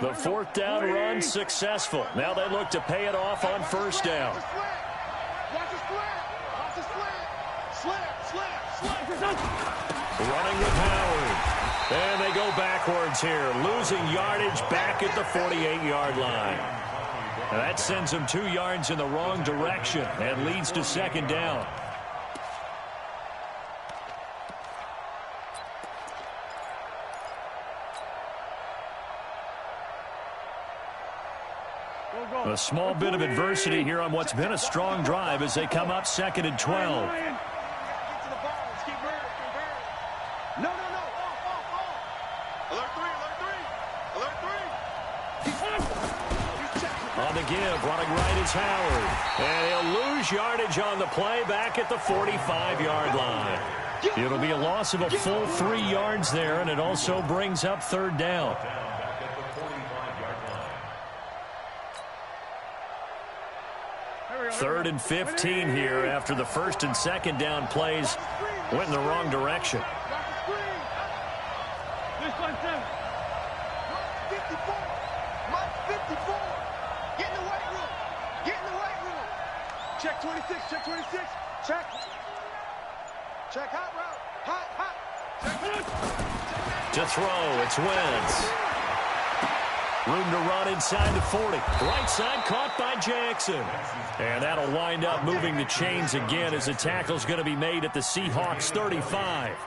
The fourth down run successful. Now they look to pay it off on first down. Running with Howard. And they go backwards here, losing yardage back at the 48-yard line. And that sends them 2 yards in the wrong direction and leads to second down. A small bit of adversity here on what's been a strong drive as they come up 2nd and 12. On the give, running right is Howard. And he'll lose yardage on the play back at the 45-yard line. It'll be a loss of a full 3 yards there, and it also brings up third down. Third and 15 here after the first and second down plays went in the wrong direction. Check 26, check 26, check. Check hot route, hot. To throw, it's Wentz. Room to run inside the 40. Right side caught by Jackson. And that'll wind up moving the chains again as the tackle's going to be made at the Seahawks 35.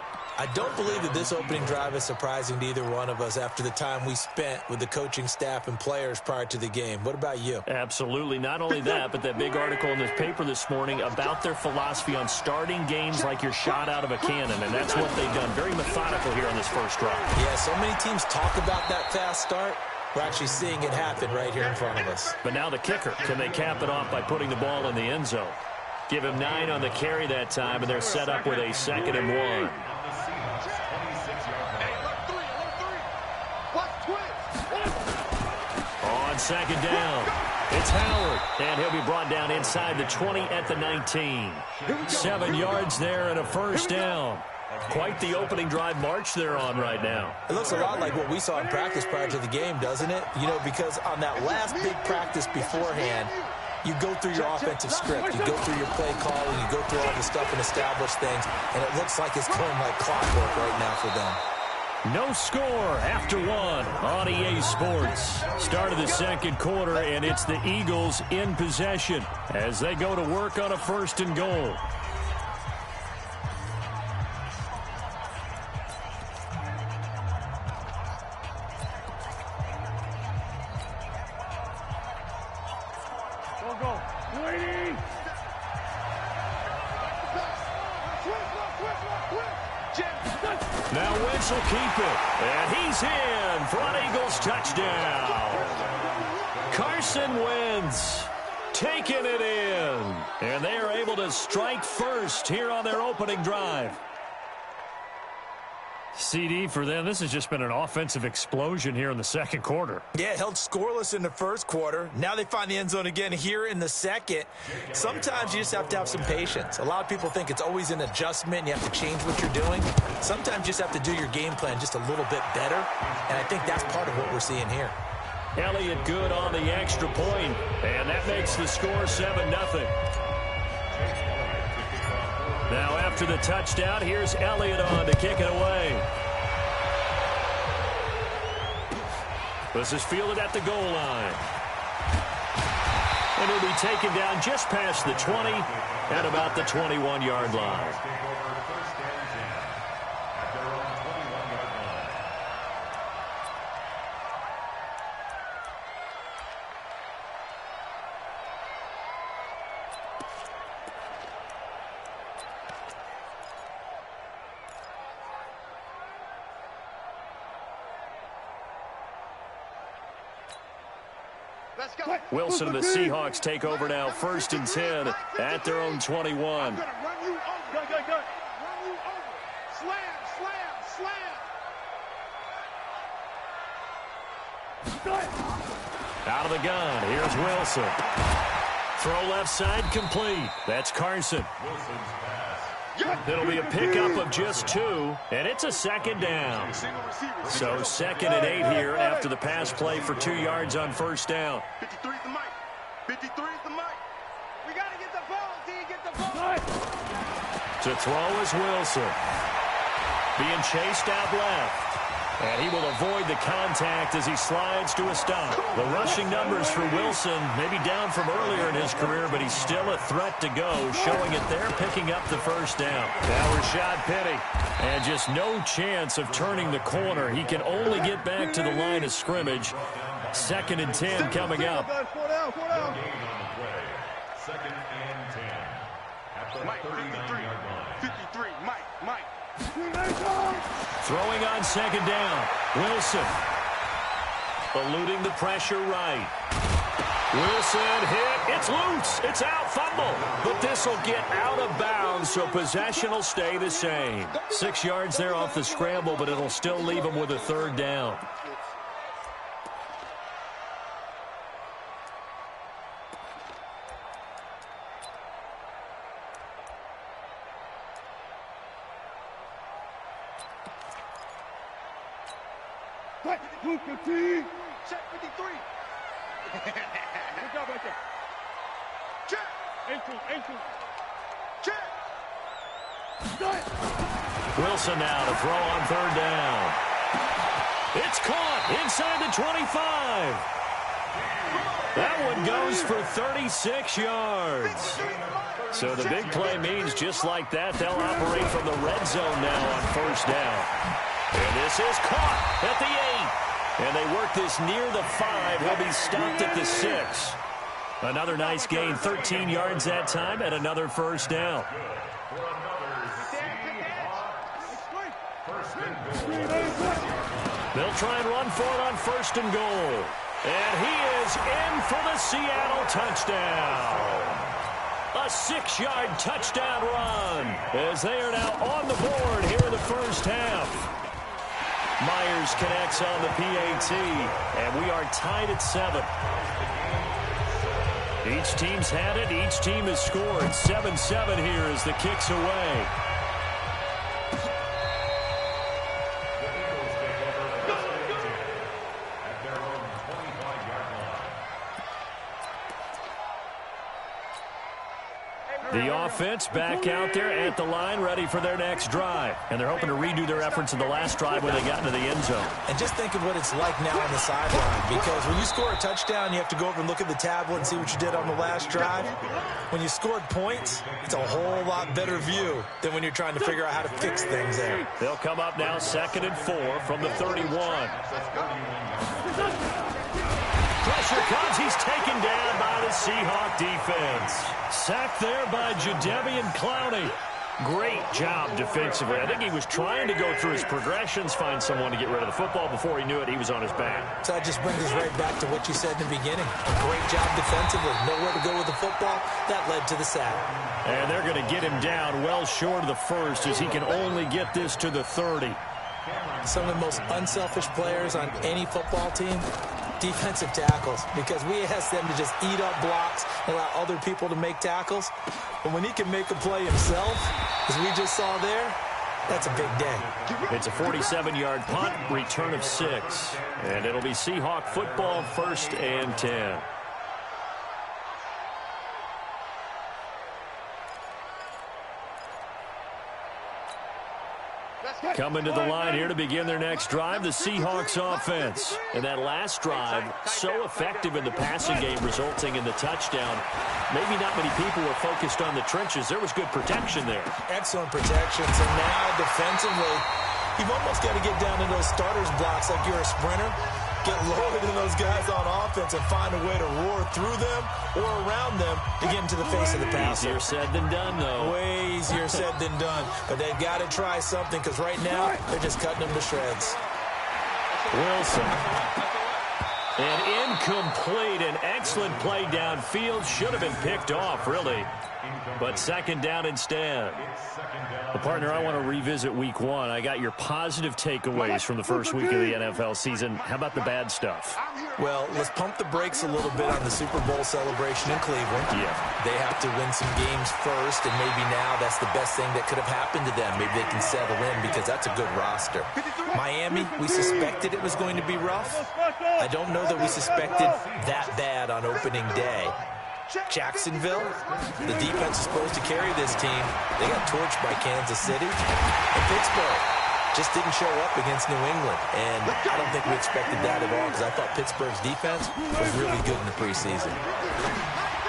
I don't believe that this opening drive is surprising to either one of us after the time we spent with the coaching staff and players prior to the game. What about you? Absolutely. Not only that, but that big article in the paper this morning about their philosophy on starting games like you're shot out of a cannon, and that's what they've done. Very methodical here on this first drive. Yeah, so many teams talk about that fast start. We're actually seeing it happen right here in front of us. But now the kicker. Can they cap it off by putting the ball in the end zone? Give him 9 on the carry that time, and they're set up with a 2nd and 1. On second down, it's Howard, and he'll be brought down inside the 20 at the 19. 7 yards there and a first down. Quite the opening drive march they're on right now. It looks a lot like what we saw in practice prior to the game, doesn't it? You know, because on that last big practice beforehand, you go through your offensive script, you go through your play calling, you go through all the stuff and establish things, and it looks like it's going like clockwork right now for them. No score after 1 on EA Sports. Start of the second quarter, and it's the Eagles in possession as they go to work on a 1st and goal. Now Wentz will keep it, and he's in for an Eagles touchdown. Carson Wentz taking it in, and they are able to strike first here on their opening drive. CD, for them, this has just been an offensive explosion here in the second quarter. Yeah, held scoreless in the first quarter. Now they find the end zone again here in the second. Sometimes you just have to have some patience. A lot of people think it's always an adjustment. You have to change what you're doing. Sometimes you just have to do your game plan just a little bit better, and I think that's part of what we're seeing here. Elliott good on the extra point, and that makes the score 7-0. Now after the touchdown, here's Elliott on to kick it away. This is fielded at the goal line. And he'll be taken down just past the 20 at about the 21-yard line. Wilson and the Seahawks take over now, 1st and 10 at their own 21. Out of the gun, here's Wilson. Throw left side complete. That's Carson. It'll be a pickup of just 2, and it's a second down. So 2nd and 8 here after the pass play for 2 yards on first down. 53 is the mic. 53 is the mic. We got to get the ball, D. Get the ball. To throw is Wilson. Being chased out left. And he will avoid the contact as he slides to a stop. The rushing numbers for Wilson may be down from earlier in his career, but he's still a threat to go, showing it there, picking up the first down. Now Rashad Penny. And just no chance of turning the corner. He can only get back to the line of scrimmage. 2nd and 10 coming up. 2nd and 10. Mike, 53, Mike. Throwing on 2nd down. Wilson. Eluding the pressure right. Wilson hit. It's loose. It's out. Fumble. But this will get out of bounds, so possession will stay the same. 6 yards there off the scramble, but it'll still leave him with a 3rd down. Check 53. Good job right there. Check. Check. Wilson now to throw on 3rd down. It's caught inside the 25. That one goes for 36 yards. So the big play means just like that, they'll operate from the red zone now on 1st down. And this is caught at the 8. And they work this near the 5. He'll be stopped at the 6. Another nice gain, 13 yards that time, and another 1st down. They'll try and run for it on 1st and goal. And he is in for the Seattle touchdown. A 6-yard touchdown run as they are now on the board here in the first half. Myers connects on the PAT, and we are tied at 7. Each team's had it. Each team has scored. 7-7 here as the kick's away. The offense back out there at the line, ready for their next drive. And they're hoping to redo their efforts in the last drive when they got into the end zone. And just think of what it's like now on the sideline, because when you score a touchdown, you have to go over and look at the tablet and see what you did on the last drive. When you scored points, it's a whole lot better view than when you're trying to figure out how to fix things there. They'll come up now 2nd and 4 from the 31. Pressure comes. He's taken down by the Seahawk defense. Sacked there by Jadeveon Clowney. Great job defensively. I think he was trying to go through his progressions, find someone to get rid of the football. Before he knew it, he was on his back. So that just brings us right back to what you said in the beginning. A great job defensively. Nowhere to go with the football. That led to the sack. And they're going to get him down well short of the 1st as he can only get this to the 30. Some of the most unselfish players on any football team, defensive tackles, because we ask them to just eat up blocks and allow other people to make tackles. But when he can make a play himself, as we just saw there, that's a big day. It's a 47-yard punt, return of 6. And it'll be Seahawk football, 1st and 10. Coming to the line here to begin their next drive, the Seahawks offense. And that last drive, so effective in the passing game, resulting in the touchdown. Maybe not many people were focused on the trenches. There was good protection there. Excellent protections. And now defensively, you've almost got to get down to those starters blocks like you're a sprinter. Get lower than those guys on offense and find a way to roar through them or around them to get into the face of the passer. Easier said than done, though. Way easier said than done. But they've got to try something, because right now they're just cutting them to shreds. Wilson. And incomplete. An excellent play downfield. Should have been picked off, really. But second down instead. Well, partner, I want to revisit week one. I got your positive takeaways from the first week of the NFL season. How about the bad stuff? Well, let's pump the brakes a little bit on the Super Bowl celebration in Cleveland. Yeah. They have to win some games first, and maybe now that's the best thing that could have happened to them. Maybe they can settle in because that's a good roster. Miami, we suspected it was going to be rough. I don't know that we suspected that bad on opening day. Jacksonville, the defense is supposed to carry this team. They got torched by Kansas City. And Pittsburgh just didn't show up against New England. And I don't think we expected that at all because I thought Pittsburgh's defense was really good in the preseason.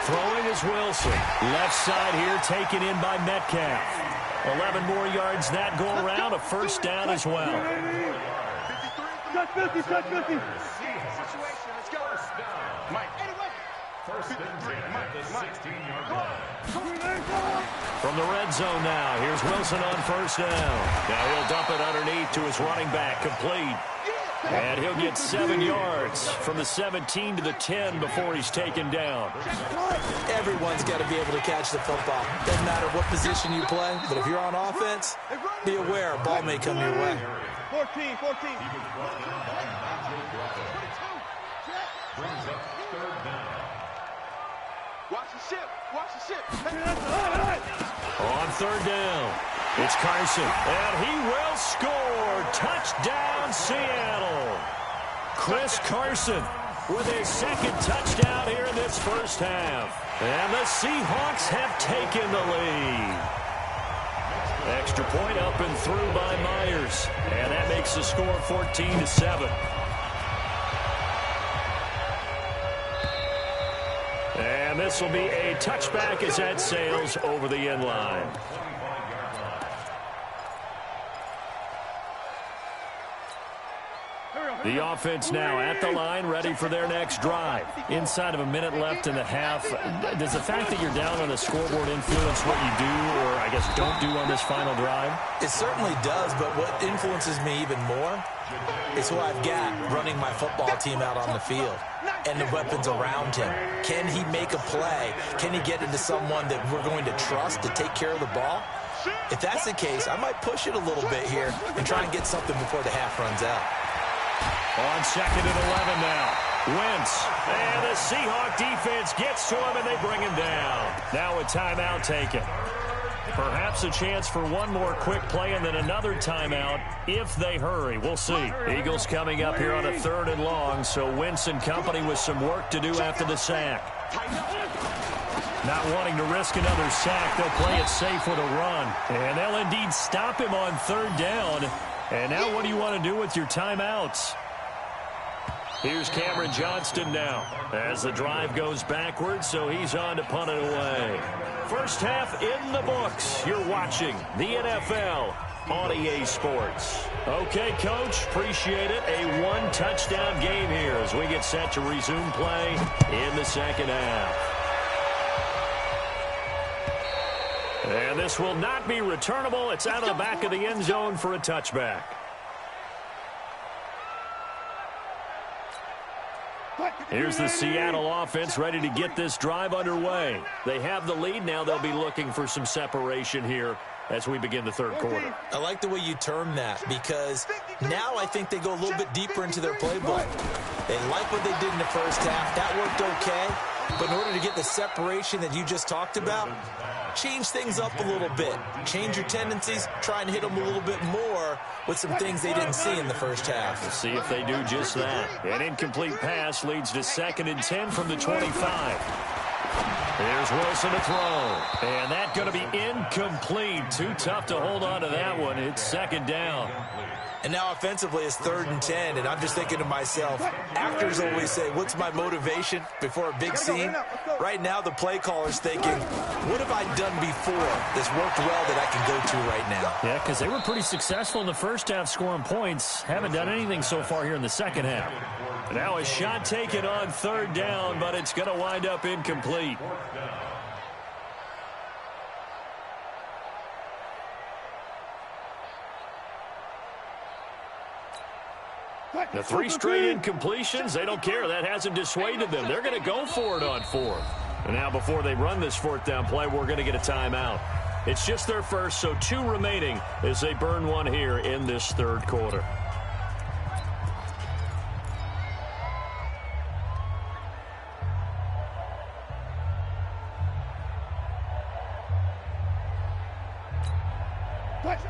Throwing is Wilson. Left side here taken in by Metcalf. 11 more yards that go around. A first down as well. Touch 50, touch 50. Let's go. Mike. First and 10 at the 16-yard line. From the red zone now, here's Wilson on first down. Now he'll dump it underneath to his running back, complete. And he'll get 7 yards from the 17 to the 10 before he's taken down. Everyone's got to be able to catch the football. Doesn't matter what position you play, but if you're on offense, be aware a ball may come your way. 14. Brings up third down. Watch the ship. On third down, it's Carson, and he will score. Touchdown, Seattle. Chris Carson with his second touchdown here in this first half. And the Seahawks have taken the lead. Extra point up and through by Myers. And that makes the score 14-7. And this will be a touchback as that sails over the end line. The offense now at the line, ready for their next drive. Inside of a minute left in the half, does the fact that you're down on the scoreboard influence what you do, or I guess don't do on this final drive? It certainly does, but what influences me even more is who I've got running my football team out on the field and the weapons around him. Can he make a play? Can he get into someone that we're going to trust to take care of the ball? If that's the case, I might push it a little bit here and try and get something before the half runs out. On second and 11 now. Wentz. And the Seahawk defense gets to him, and they bring him down. Now a timeout taken. Perhaps a chance for one more quick play and then another timeout if they hurry. We'll see. Eagles coming up here on a third and long, so Wentz and company with some work to do after the sack. Not wanting to risk another sack, they'll play it safe with a run. And they'll indeed stop him on third down. And now what do you want to do with your timeouts? Here's Cameron Johnston now as the drive goes backwards, so he's on to punt it away. First half in the books. You're watching the NFL on EA Sports. Okay, Coach, appreciate it. A one-touchdown game here as we get set to resume play in the second half. And this will not be returnable. It's out of the back of the end zone for a touchback. Here's the Seattle offense ready to get this drive underway. They have the lead. Now they'll be looking for some separation here as we begin the third quarter. I like the way you term that because now I think they go a little bit deeper into their playbook. They like what they did in the first half. That worked okay. But in order to get the separation that you just talked about, change things up a little bit. Change your tendencies. Try and hit them a little bit more with some things they didn't see in the first half. We'll see if they do just that. An incomplete pass leads to 2nd and 10 from the 25. Here's Wilson to throw. And that's going to be incomplete. Too tough to hold on to that one. It's 2nd down. And now offensively it's 3rd and 10, and I'm just thinking to myself, actors always say, what's my motivation before a big scene? Right now the play caller's thinking, what have I done before that's worked well that I can go to right now? Yeah, because they were pretty successful in the first half scoring points. Haven't done anything so far here in the second half. Now a shot taken on 3rd down, but it's going to wind up incomplete. The 3 straight incompletions, they don't care. That hasn't dissuaded them. They're going to go for it on 4th. And now before they run this fourth down play, we're going to get a timeout. It's just their first, so 2 remaining as they burn one here in this third quarter.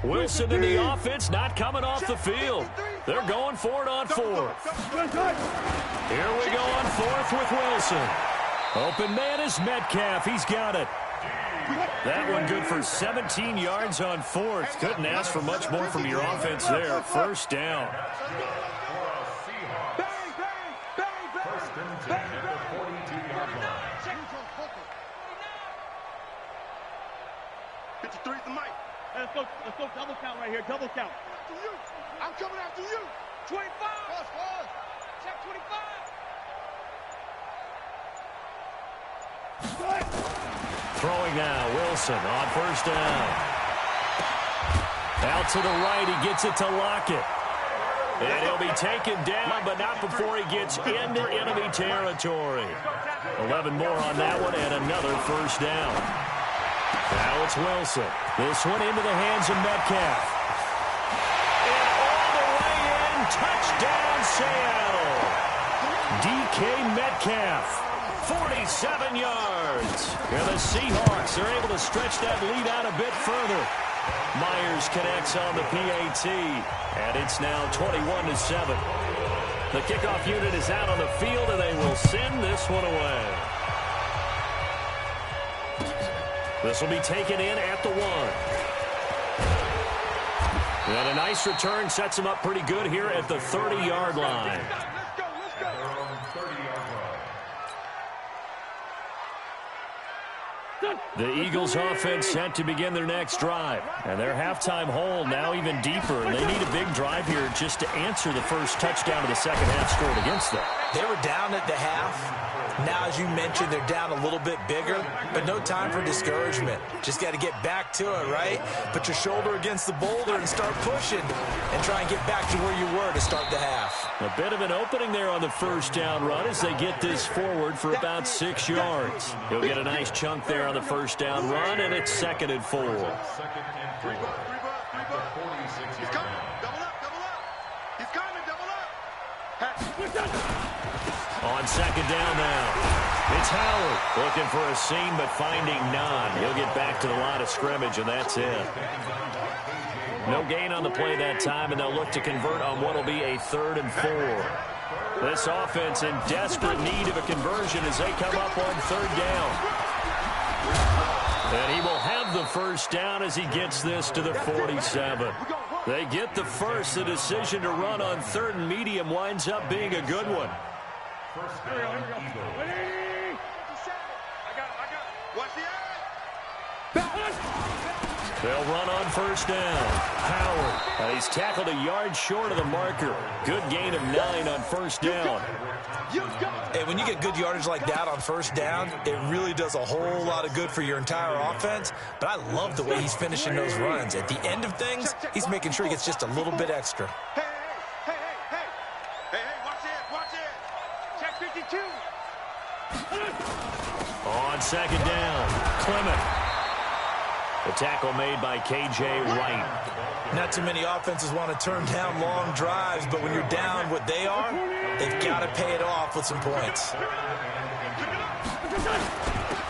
Wilson in the offense, not coming off the field. They're going for it on 4th. Here we go on 4th with Wilson. Open man is Metcalf. He's got it. That one good for 17 yards on 4th. Couldn't ask for much more from your offense there. First down. Let's go double count right here. Double count. I'm coming after you. 25. Check 25. Throwing now. Wilson on first down. Out to the right. He gets it to Lockett. And he'll be taken down, but not before he gets into enemy territory. 11 more on that one and another first down. Now it's Wilson. This one into the hands of Metcalf. And all the way in, touchdown Seattle. DK Metcalf, 47 yards. And the Seahawks are able to stretch that lead out a bit further. Myers connects on the PAT, and it's now 21-7. The kickoff unit is out on the field, and they will send this one away. This will be taken in at the 1. And a nice return sets him up pretty good here at the 30-yard line. The Eagles offense set to begin their next drive. And their halftime hole now even deeper. And they need a big drive here just to answer the first touchdown of the second half scored against them. They were down at the half. Now, as you mentioned, they're down a little bit bigger, but no time for discouragement. Just got to get back to it, right? Put your shoulder against the boulder and start pushing and try and get back to where you were to start the half. A bit of an opening there on the first down run as they get this forward for about 6 yards. He'll get a nice chunk there on the first down run, and it's 2nd and 4. He's coming. Double up. He's coming. Double up. On second down now, it's Howard looking for a seam but finding none. He'll get back to the line of scrimmage, and that's it. No gain on the play that time, and they'll look to convert on what will be a 3rd and 4. This offense in desperate need of a conversion as they come up on 3rd down. And he will have the first down as he gets this to the 47. They get the first. The decision to run on 3rd and medium winds up being a good one. Here we go. Ready? I got it. Watch the eye. They'll run on first down. Howard. He's tackled a yard short of the marker. Good gain of 9 on first down. Hey, when you get good yardage like that on first down, it really does a whole lot of good for your entire offense. But I love the way he's finishing those runs. At the end of things, he's making sure he gets just a little bit extra. Hey, watch it. Check 52. On second down, Clement. The tackle made by K.J. Wright. Not too many offenses want to turn down long drives, but when you're down what they are, they've got to pay it off with some points.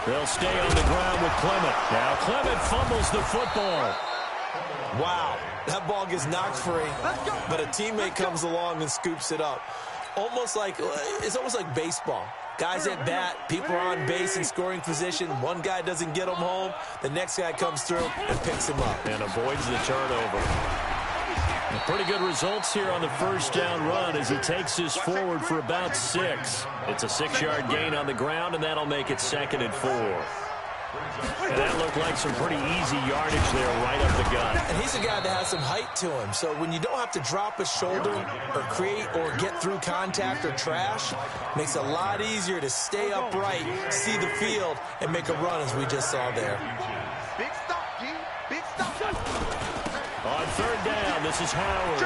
They'll stay on the ground with Clement. Now Clement fumbles the football. Wow, that ball gets knocked free, but a teammate comes along and scoops it up. It's almost like baseball. Guys at bat, people are on base in scoring position. One guy doesn't get him home. The next guy comes through and picks him up. And avoids the turnover. Pretty good results here on the first down run as he takes this forward for about 6. It's a 6-yard gain on the ground, and that'll make it 2nd and 4. And that looked like some pretty easy yardage there right up the gut. And he's a guy that has some height to him. So when you don't have to drop a shoulder or create or get through contact or trash, makes it a lot easier to stay upright, see the field, and make a run as we just saw there. Big stop, G. Big stop. On third down, this is Howard.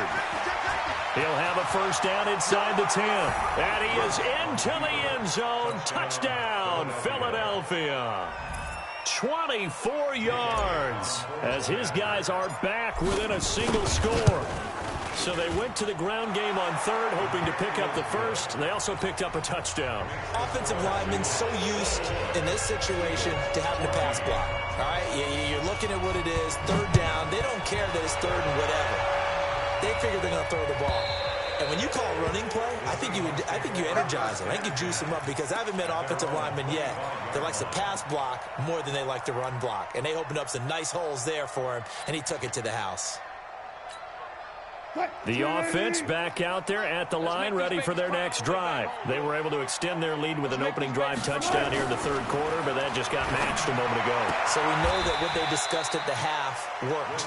He'll have a first down inside the 10. And he is into the end zone. Touchdown, Philadelphia. 24 yards as his guys are back within a single score. So they went to the ground game on third, hoping to pick up the first. They also picked up a touchdown. Offensive linemen so used in this situation to having to pass block. All right, you're looking at what it is, third down. They don't care that it's third and whatever. They figure they're going to throw the ball. And when you call a running play, I think you energize them. I think you juice them up because I haven't met offensive linemen yet that likes to pass block more than they like to run block. And they opened up some nice holes there for him, and he took it to the house. The offense back out there at the line, ready for their next drive. They were able to extend their lead with an opening drive touchdown here in the third quarter, but that just got matched a moment ago. So we know that what they discussed at the half worked.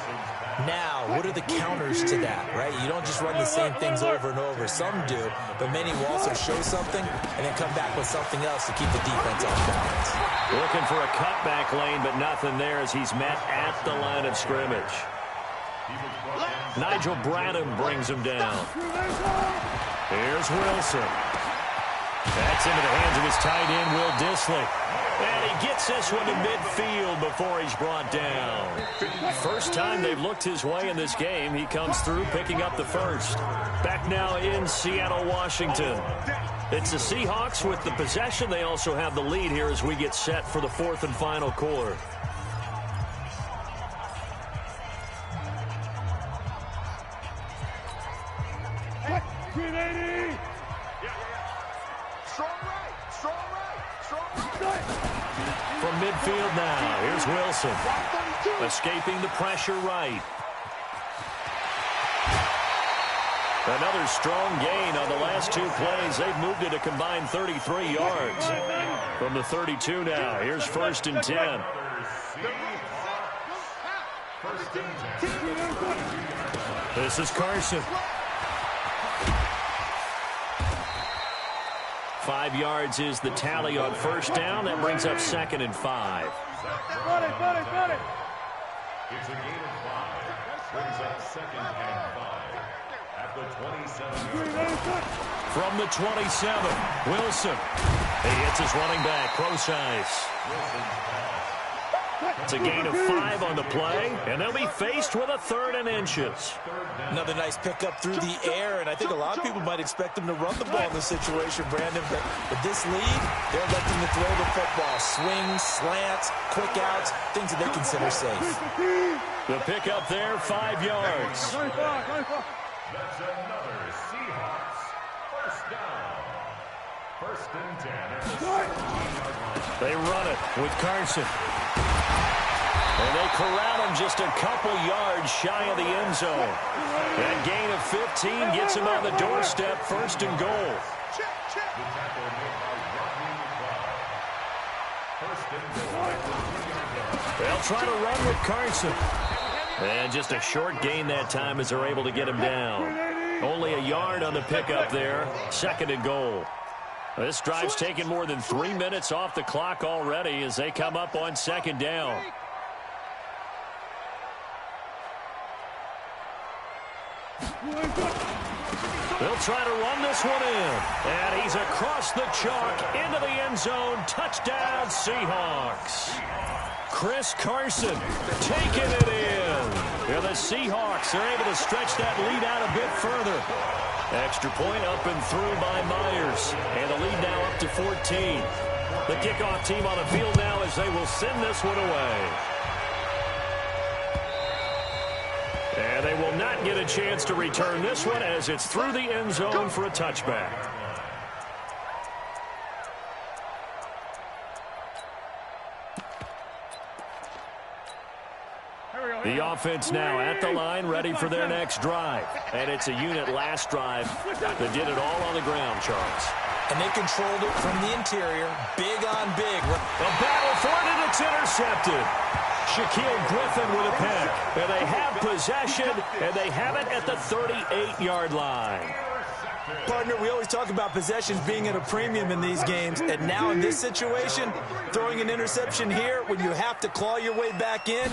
Now, what are the counters to that, right? You don't just run the same things over and over. Some do, but many will also show something and then come back with something else to keep the defense off balance. Looking for a cutback lane, but nothing there as he's met at the line of scrimmage. Nigel Bradham brings him down. Here's Wilson. That's into the hands of his tight end, Will Dissly. And he gets this one to midfield before he's brought down. First time they've looked his way in this game. He comes through picking up the first. Back now in Seattle, Washington. It's the Seahawks with the possession. They also have the lead here as we get set for the fourth and final quarter. From midfield now, here's Wilson. Escaping the pressure right. Another strong gain on the last two plays. They've moved it a combined 33 yards. From the 32 now, here's first and 10. This is Carson. 5 yards is the tally on first down. That brings up second and 5. It's a gain of 5. Brings up second and 5. At the 27. From the 27, Wilson. He hits his running back, Procise. It's a gain of 5 on the play, and they'll be faced with a third and inches. Another nice pickup through the air, and I think a lot of people might expect them to run the ball in this situation, Brandon, but with this lead, they're electing to throw the football. Swings, slants, quick outs, things that they consider safe. The pickup there, 5 yards. That's another Seahawks first down. First and 10. They run it with Carson. And they corral him just a couple yards shy of the end zone. That gain of 15 gets him on the doorstep, first and goal. They'll try to run with Carson. And just a short gain that time as they're able to get him down. Only a yard on the pickup there, second and goal. This drive's taken more than 3 minutes off the clock already as they come up on second down. They'll try to run this one in. And he's across the chalk into the end zone. Touchdown, Seahawks. Chris Carson taking it in. Yeah, the Seahawks are able to stretch that lead out a bit further. Extra point up and through by Myers. And the lead now up to 14. The kickoff team on the field now as they will send this one away. And they will not get a chance to return this one as it's through the end zone for a touchback. The offense now at the line, ready for their next drive. And it's a unit last drive that did it all on the ground, Charles. And they controlled it from the interior, big on big. A battle for it, and it's intercepted. Shaquille Griffin with a pick. And they have possession, and they have it at the 38-yard line. Partner, we always talk about possessions being at a premium in these games, and now in this situation, throwing an interception here when you have to claw your way back in,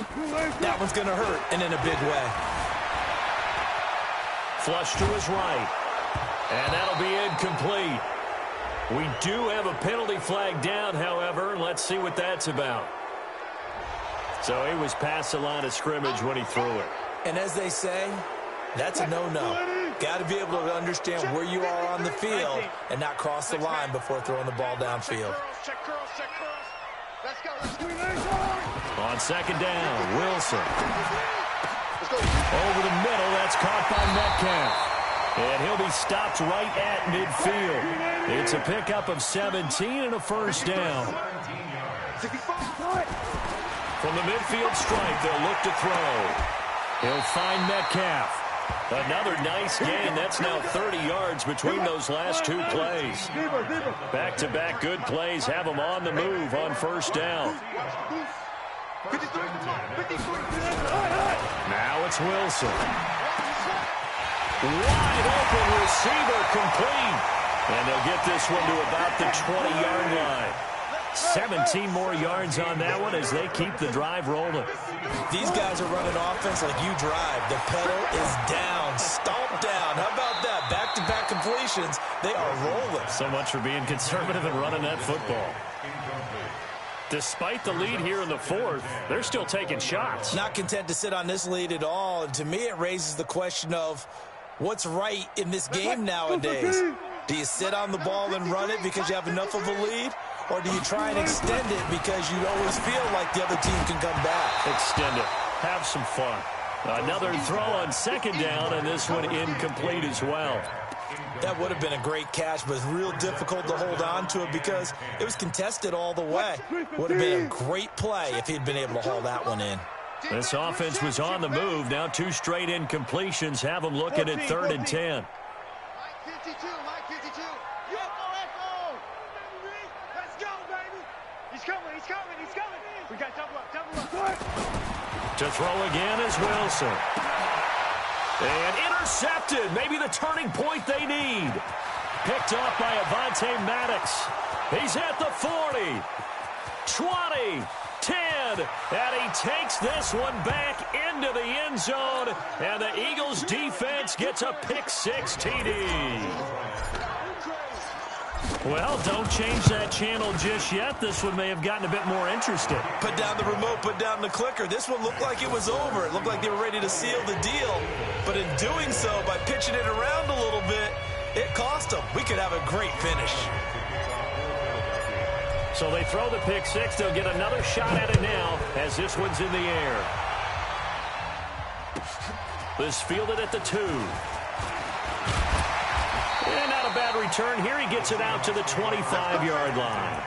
that one's going to hurt, and in a big way. Flush to his right. And that'll be incomplete. We do have a penalty flag down, however. Let's see what that's about. So he was past the line of scrimmage when he threw it. And as they say, that's a no-no. Got to be able to understand where you are on the field and not cross the line before throwing the ball downfield. On second down, Wilson. Over the middle, that's caught by Metcalf. And he'll be stopped right at midfield. It's a pickup of 17 and a first down. From the midfield stripe, they'll look to throw. He'll find Metcalf. Another nice gain. That's now 30 yards between those last two plays. Back-to-back good plays have them on the move on first down. Now it's Wilson. Wide open receiver complete. And they'll get this one to about the 20-yard line. 17 more yards on that one as they keep the drive rolling. These guys are running offense like you drive. The pedal is down, stomped down. How about that? Back-to-back completions. They are rolling. So much for being conservative and running that football. Despite the lead here in the fourth, they're still taking shots. Not content to sit on this lead at all. And to me, it raises the question of what's right in this game nowadays. Do you sit on the ball and run it because you have enough of a lead? Or do you try and extend it because you always feel like the other team can come back? Extend it. Have some fun. Another throw on second down, and this one incomplete as well. That would have been a great catch, but it's real difficult to hold on to it because it was contested all the way. Would have been a great play if he'd been able to haul that one in. This offense was on the move. Now two straight incompletions have them looking at 3rd and 10. To throw again is Wilson. And intercepted. Maybe the turning point they need. Picked off by Avonte Maddox. He's at the 40. 20. 10. And he takes this one back into the end zone. And the Eagles defense gets a pick-6 TD. Well, don't change that channel just yet. This one may have gotten a bit more interesting. Put down the remote, put down the clicker. This one looked like it was over. It looked like they were ready to seal the deal. But in doing so, by pitching it around a little bit, it cost them. We could have a great finish. So they throw the pick-6. They'll get another shot at it now as this one's in the air. This fielded at the 2. And not a bad return here. He gets it out to the 25-yard line.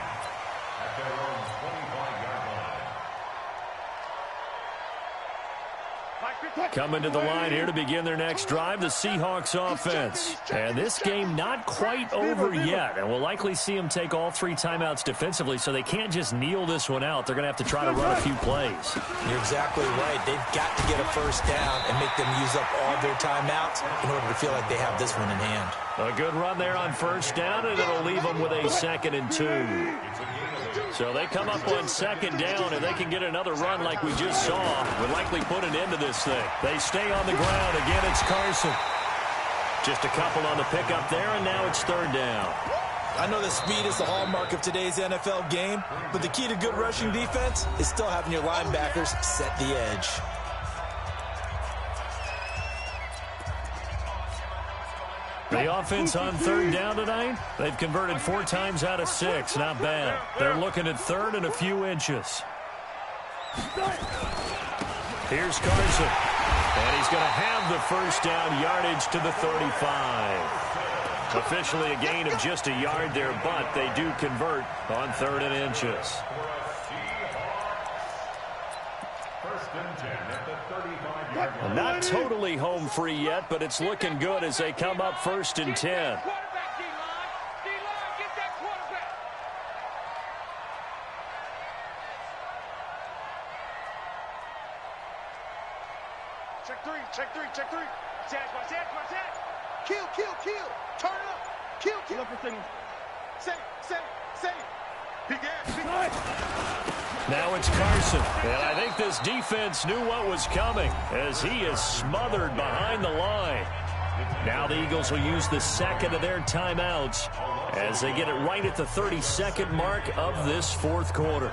Coming to the line here to begin their next drive, the Seahawks offense. And this game not quite over yet. And we'll likely see them take all 3 timeouts defensively, so they can't just kneel this one out. They're going to have to try to run a few plays. You're exactly right. They've got to get a first down and make them use up all their timeouts in order to feel like they have this one in hand. A good run there on first down, and it'll leave them with a 2nd and 2. So they come up on 2nd down, and they can get another run like we just saw. Would likely put an end to this thing. They stay on the ground. Again, it's Carson. Just a couple on the pickup there, and now it's 3rd down. I know that speed is the hallmark of today's NFL game, but the key to good rushing defense is still having your linebackers set the edge. The offense on 3rd down tonight, they've converted 4 times out of 6. Not bad. They're looking at 3rd and a few inches. Here's Carson. And he's going to have the first down, yardage to the 35. Officially a gain of just a yard there, but they do convert on 3rd and inches. Not totally home free yet, but it's looking good as they come up 1st and 10. Check three. Attack. Kill. Turn up. Kill. Look for signal. Say. Big ass. Now it's Carson. And I think this defense knew what was coming as he is smothered behind the line. Now the Eagles will use the second of their timeouts as they get it right at the 32nd mark of this fourth quarter.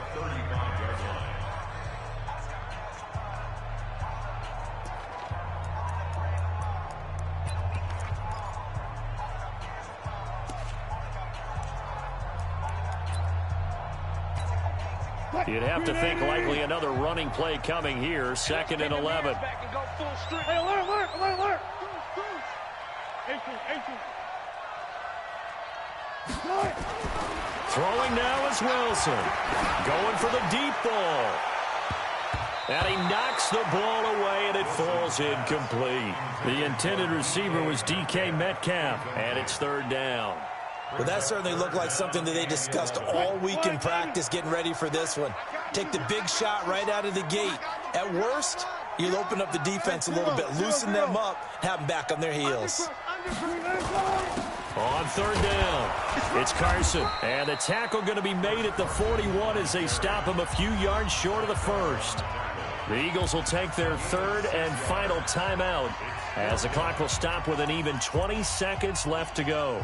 You'd have to think likely another running play coming here, 2nd and 11. Hey, alert. Throwing now is Wilson. Going for the deep ball. And he knocks the ball away, and it falls incomplete. The intended receiver was DK Metcalf, and it's 3rd down. Well, that certainly looked like something that they discussed all week in practice getting ready for this one. Take the big shot right out of the gate. At worst, you'll open up the defense a little bit, loosen them up, have them back on their heels. On 3rd down, it's Carson. And the tackle going to be made at the 41 as they stop him a few yards short of the first. The Eagles will take their 3rd and final timeout as the clock will stop with an even 20 seconds left to go.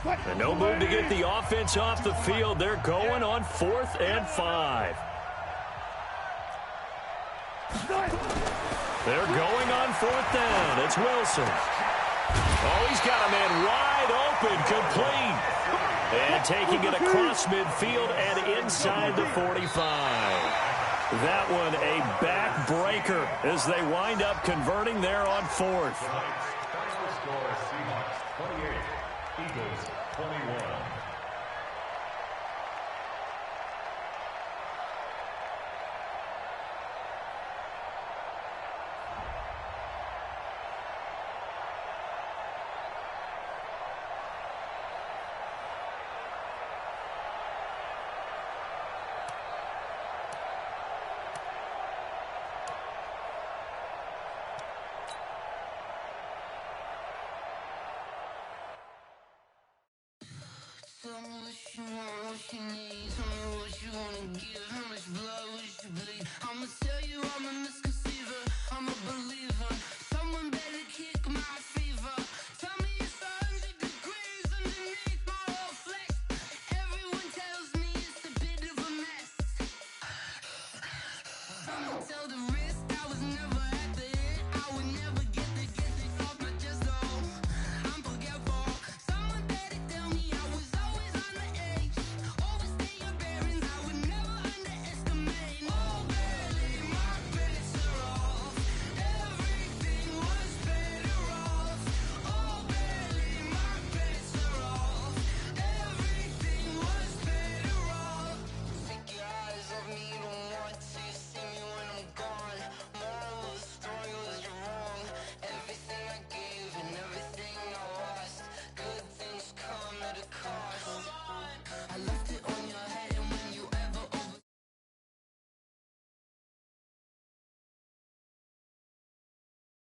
And no move to get the offense off the field. They're going on 4th and 5. They're going on 4th down. It's Wilson. Oh, he's got a man wide open, complete. And taking it across midfield and inside the 45. That one a backbreaker as they wind up converting there on 4th. Final score, Seahawks 28, Eagles 21. Tell me what you want, what you need. Tell me what you wanna give. How much blood would you bleed? I'ma tell you I'm a misconception.